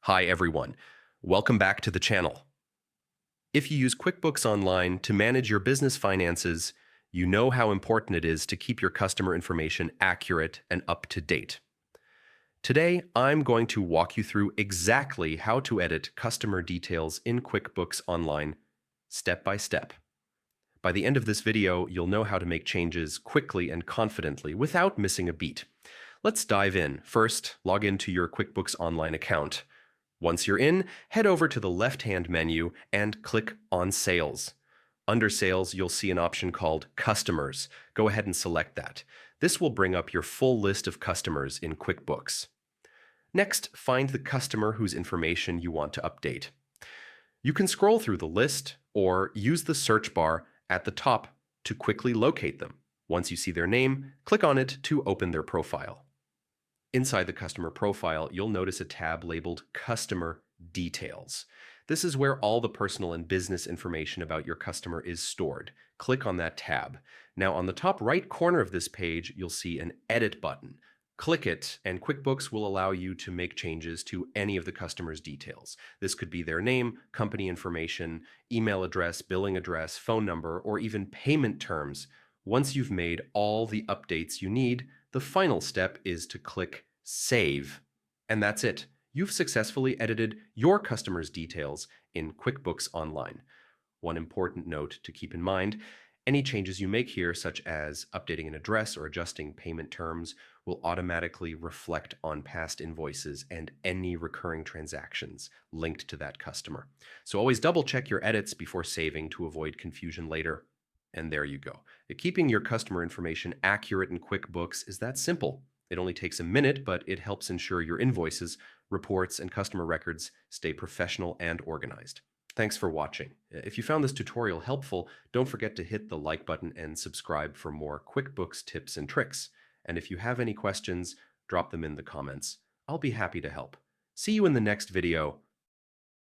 Hi everyone, welcome back to the channel. If you use QuickBooks Online to manage your business finances, you know how important it is to keep your customer information accurate and up to date. Today, I'm going to walk you through exactly how to edit customer details in QuickBooks Online, step by step. By the end of this video, you'll know how to make changes quickly and confidently without missing a beat. Let's dive in. First, log into your QuickBooks Online account. Once you're in, head over to the left-hand menu and click on Sales. Under Sales, you'll see an option called Customers. Go ahead and select that. This will bring up your full list of customers in QuickBooks. Next, find the customer whose information you want to update. You can scroll through the list or use the search bar at the top to quickly locate them. Once you see their name, click on it to open their profile. Inside the customer profile, you'll notice a tab labeled Customer Details. This is where all the personal and business information about your customer is stored. Click on that tab. Now, on the top right corner of this page, you'll see an Edit button. Click it, and QuickBooks will allow you to make changes to any of the customer's details. This could be their name, company information, email address, billing address, phone number, or even payment terms. Once you've made all the updates you need, the final step is to click Save. And that's it. You've successfully edited your customer's details in QuickBooks Online. One important note to keep in mind, any changes you make here, such as updating an address or adjusting payment terms, will automatically reflect on past invoices and any recurring transactions linked to that customer. So always double check your edits before saving to avoid confusion later. And there you go. Keeping your customer information accurate in QuickBooks is that simple. It only takes a minute, but it helps ensure your invoices, reports, and customer records stay professional and organized. Thanks for watching. If you found this tutorial helpful, don't forget to hit the like button and subscribe for more QuickBooks tips and tricks. And if you have any questions, drop them in the comments. I'll be happy to help. See you in the next video.